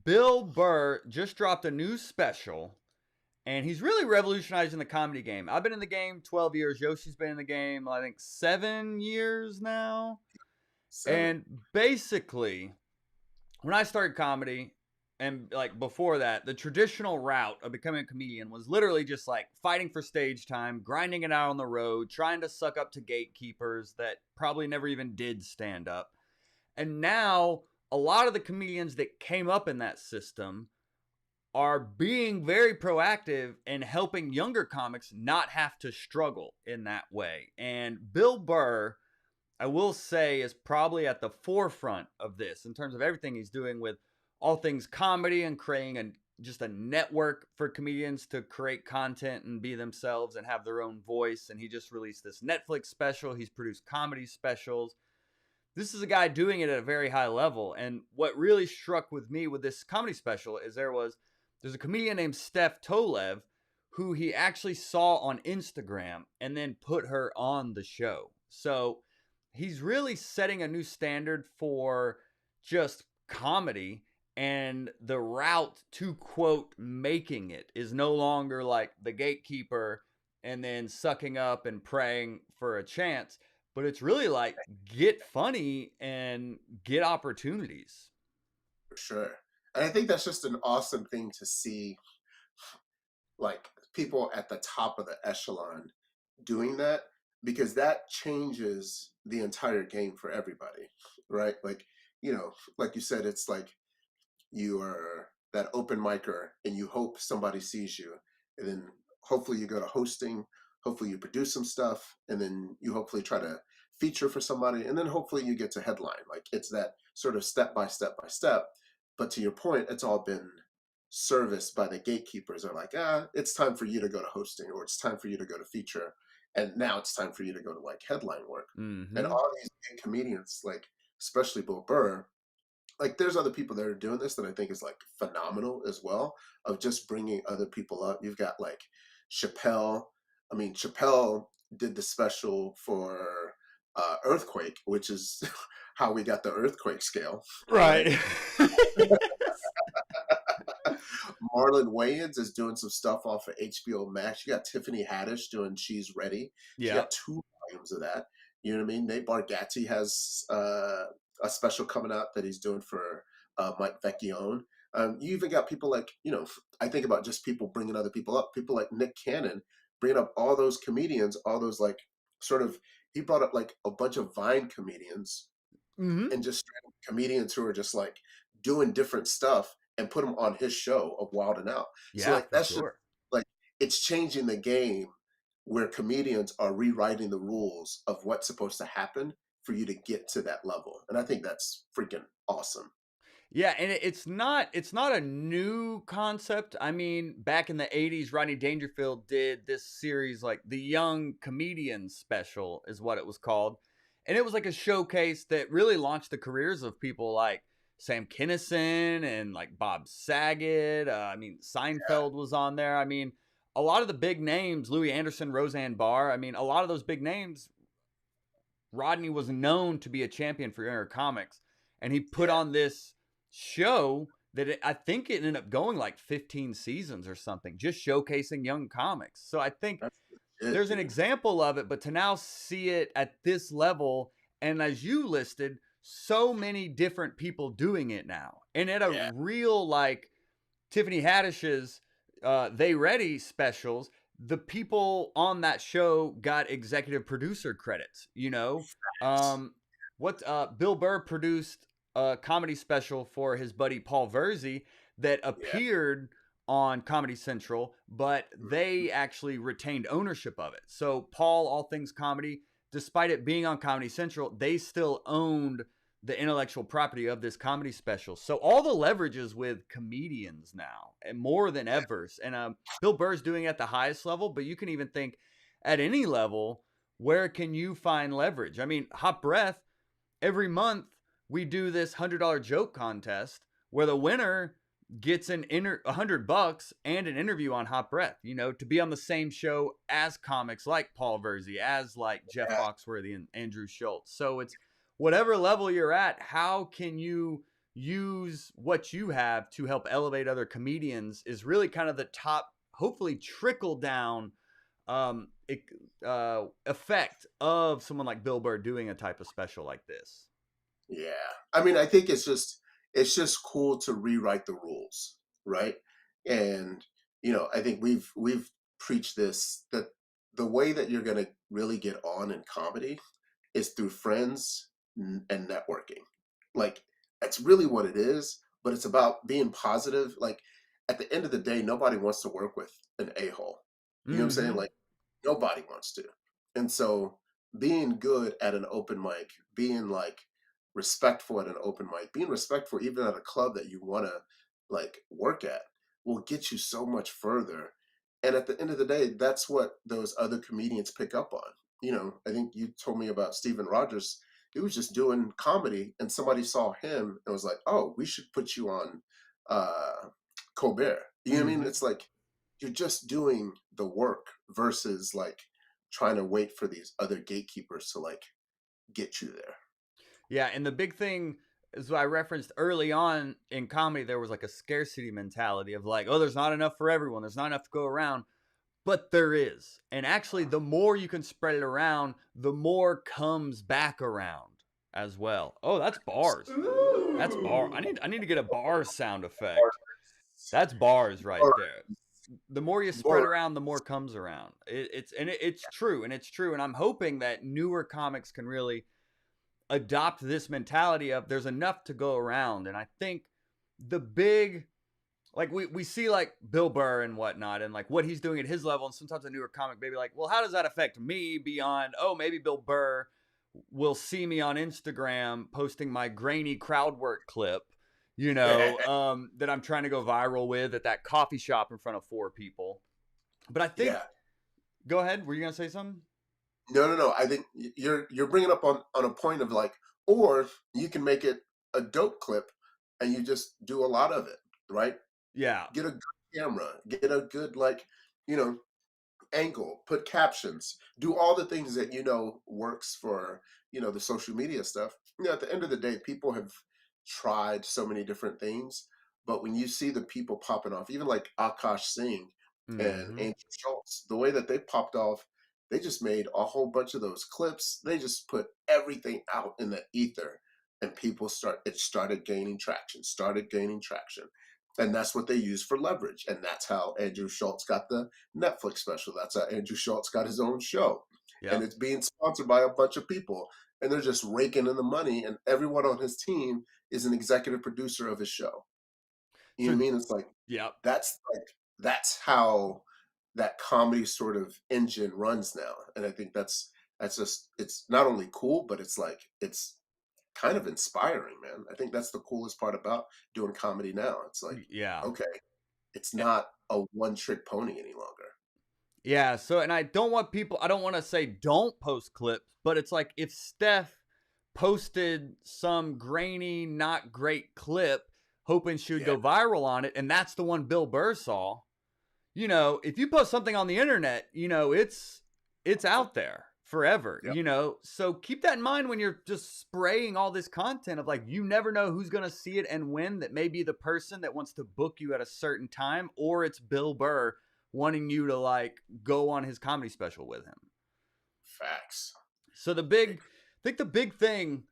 Bill Burr just dropped a new special, and he's really revolutionizing the comedy game. I've been in the game 12 years. Yoshi's been in the game, I think, 7 years now. 7. And basically, when I started comedy, and like before that, the traditional route of becoming a comedian was literally just like fighting for stage time, grinding it out on the road, trying to suck up to gatekeepers that probably never even did stand up. And now a lot of the comedians that came up in that system are being very proactive in helping younger comics not have to struggle in that way. And Bill Burr, I will say, is probably at the forefront of this in terms of everything he's doing with all things comedy and creating just a network for comedians to create content and be themselves and have their own voice. And he just released this Netflix special. He's produced comedy specials. This is a guy doing it at a very high level. And what really struck with me with this comedy special is there's a comedian named Steph Tolev who he actually saw on Instagram and then put her on the show. So he's really setting a new standard for just comedy, and the route to, quote, making it is no longer like the gatekeeper and then sucking up and praying for a chance, but it's really like get funny and get opportunities. For sure. And I think that's just an awesome thing to see, like people at the top of the echelon doing that, because that changes the entire game for everybody, right? Like, like you said, it's like you are that open micer and you hope somebody sees you, and then hopefully you go to hosting, hopefully you produce some stuff, and then you hopefully try to feature for somebody, and then hopefully you get to headline. Like it's that sort of step by step by step. But to your point, it's all been serviced by the gatekeepers. Are like, it's time for you to go to hosting, or it's time for you to go to feature, and now it's time for you to go to like headline work. And Mm-hmm. all these big comedians, like especially Bill Burr, like there's other people that are doing this that I think is like phenomenal as well, of just bringing other people up. You've got like Chappelle. I mean, Chappelle did the special for Earthquake, which is how we got the earthquake scale, right? Right. Marlon Wayans is doing some stuff off of HBO Max. You got Tiffany Haddish doing She's Ready. She Yeah. got 2 volumes of that. You know what I mean? Nate Bargatze has a special coming out that he's doing for Mike Vecchione. You even got people like, I think about just people bringing other people up. People like Nick Cannon bringing up all those comedians, all those like sort of, he brought up like a bunch of Vine comedians Mm-hmm. and just straight up comedians who are just like doing different stuff and put them on his show of Wild and Out. So Yeah, like for that's just sure. like it's changing the game where comedians are rewriting the rules of what's supposed to happen for you to get to that level. And I think that's freaking awesome. Yeah, and it's not a new concept. I mean, back in the 80s, Rodney Dangerfield did this series like the Young Comedians special is what it was called. And it was like a showcase that really launched the careers of people like Sam Kinison and like Bob Saget. I mean, Seinfeld was on there. I mean, a lot of the big names, Louis Anderson, Roseanne Barr. I mean, a lot of those big names, Rodney was known to be a champion for younger comics. And he put Yeah. on this show that I think it ended up going like 15 seasons or something, just showcasing young comics. So I think That's it, there's an dude. example of it, but to now see it at this level, and as you listed, so many different people doing it now, and at a Yeah. real like Tiffany Haddish's They Ready specials, the people on that show got executive producer credits. Um, what Bill Burr produced a comedy special for his buddy Paul Verzi that Yeah. appeared on Comedy Central, but they actually retained ownership of it. So Paul, All Things Comedy, despite it being on Comedy Central, they still owned the intellectual property of this comedy special. So all the leverage is with comedians now, and more than ever. And Bill Burr's doing it at the highest level, but you can even think at any level, where can you find leverage? I mean, Hot Breath, every month we do this $100 joke contest where the winner gets $100 and an interview on Hot Breath, to be on the same show as comics like Paul Verzi, as like Jeff Yeah. Foxworthy and Andrew Schulz. So it's whatever level you're at, how can you use what you have to help elevate other comedians is really kind of the top, hopefully trickle down um, effect of someone like Bill Burr doing a type of special like this. Yeah. I mean, I think it's just cool to rewrite the rules, right? And I think we've preached this, that the way that you're going to really get on in comedy is through friends and networking. Like, that's really what it is, but it's about being positive. Like, at the end of the day, nobody wants to work with an a-hole. You know what I'm saying? Mm-hmm. Like, nobody wants to. And so being good at an open mic, being like respectful at an open mic, being respectful even at a club that you want to like work at will get you so much further. And at the end of the day, that's what those other comedians pick up on. I think you told me about Steven Rogers. He was just doing comedy and somebody saw him and was like, "Oh, we should put you on uh Colbert." You know what I mean? Mm-hmm. It's like you're just doing the work versus like trying to wait for these other gatekeepers to like get you there. Yeah, and the big thing is what I referenced early on in comedy. There was like a scarcity mentality of like, oh, there's not enough for everyone. There's not enough to go around. But there is. And actually, the more you can spread it around, the more comes back around as well. Oh, that's bars. That's bar. Ooh. I need to get a bar sound effect. That's bars right Or, there. The more you spread or around, the more comes around. It's true, and it's true. And I'm hoping that newer comics can really adopt this mentality of there's enough to go around. And I think the big, like we see like Bill Burr and whatnot and like what he's doing at his level, and sometimes a newer comic maybe like, well, how does that affect me beyond, oh, maybe Bill Burr will see me on Instagram posting my grainy crowd work clip, that I'm trying to go viral with at that coffee shop in front of 4 people. But I think, yeah. go ahead, were you gonna say something? No, no, no. I think you're bringing up on a point of like, or you can make it a dope clip and you just do a lot of it, right? Yeah. Get a good camera, get a good like, you know, angle, put captions, do all the things that works for, the social media stuff. At the end of the day, people have tried so many different things, but when you see the people popping off, even like Akash Singh and Mm-hmm. Andrew Schulz, the way that they popped off, they just made a whole bunch of those clips. They just put everything out in the ether, and it started gaining traction, and that's what they use for leverage. And that's how Andrew Schulz got the Netflix special. That's how Andrew Schulz got his own show. And Yep. it's being sponsored by a bunch of people. And they're just raking in the money. And everyone on his team is an executive producer of his show. You know So what I mean? It's like yep. that's how that comedy sort of engine runs now. And I think that's just it's not only cool, but it's kind of inspiring, man. I think that's the coolest part about doing comedy now. It's like, Yeah. okay, it's not a one trick pony any longer. Yeah, so and I don't want to say don't post clips, but it's like if Steph posted some grainy, not great clip, hoping she would Yeah, go viral on it, and that's the one Bill Burr saw, if you post something on the internet, it's out there forever, yep, So keep that in mind when you're just spraying all this content of like you never know who's gonna see it and when. That may be the person that wants to book you at a certain time, or it's Bill Burr wanting you to like go on his comedy special with him. facts. So I think the big thing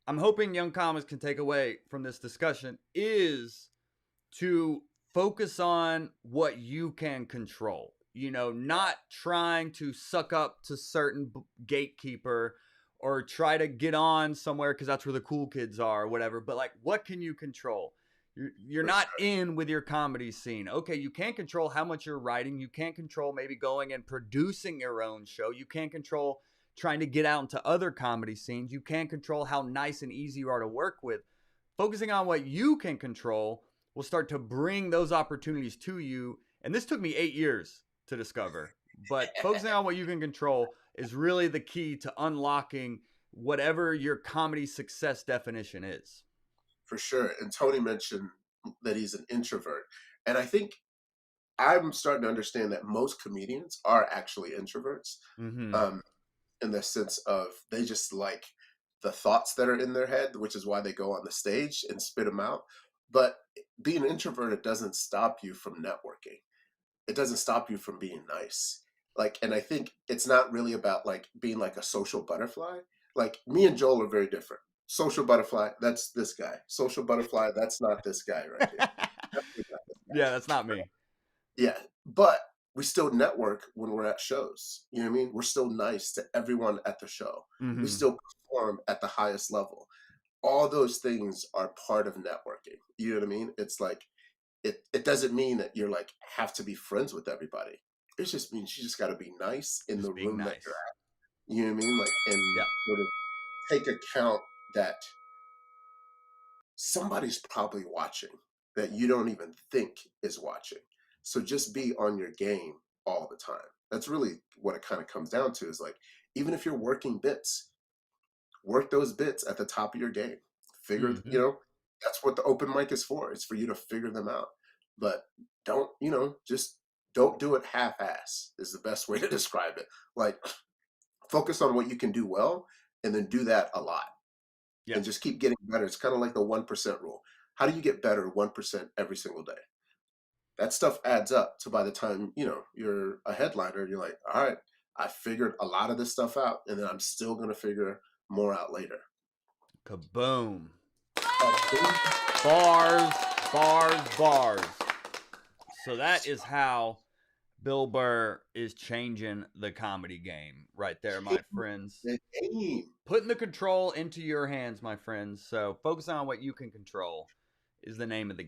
I'm hoping young comics can take away from this discussion is to focus on what you can control. Not trying to suck up to certain gatekeeper or try to get on somewhere because that's where the cool kids are or whatever. But like, what can you control? You're For not sure. in with your comedy scene. Okay, you can't control how much you're writing. You can't control maybe going and producing your own show. You can't control trying to get out into other comedy scenes. You can't control how nice and easy you are to work with. Focusing on what you can control will start to bring those opportunities to you. And this took me 8 years to discover. But focusing on what you can control is really the key to unlocking whatever your comedy success definition is. For sure. And Tony mentioned that he's an introvert. And I think I'm starting to understand that most comedians are actually introverts. Mm-hmm. Um, in the sense of they just like the thoughts that are in their head, which is why they go on the stage and spit them out. But being introverted doesn't stop you from networking. It doesn't stop you from being nice. Like, and I think it's not really about like being like a social butterfly. Like me and Joel are very different. Social butterfly, that's this guy. Social butterfly, that's not this guy right here. Definitely not this guy. Yeah, that's not me. Yeah, but we still network when we're at shows. You know what I mean? We're still nice to everyone at the show. We Mm-hmm. still perform at the highest level. All those things are part of networking. You know what I mean? It's like it doesn't mean that you're like have to be friends with everybody. It just means you just got to be nice in the Just being room that you're nice. at. You know what I mean? Like, and Yeah. sort of take account that somebody's probably watching that you don't even think is watching. So just be on your game all the time. That's really what it kind of comes down to is like, even if you're working bits, work those bits at the top of your game. Figure, Mm-hmm. you know, that's what the open mic is for. It's for you to figure them out. But don't, you know, just don't do it half-ass is the best way to describe it. Like focus on what you can do well and then do that a lot Yeah. and just keep getting better. It's kind of like the 1% rule. How do you get better 1% every single day? That stuff adds up to by the time, you know, you're a headliner, you're like, all right, I figured a lot of this stuff out and then I'm still going to figure more out later. Kaboom. Boom. Bars, bars, bars. So that is how Bill Burr is changing the comedy game right there, my friends. The game. Putting the control into your hands, my friends. So focus on what you can control is the name of the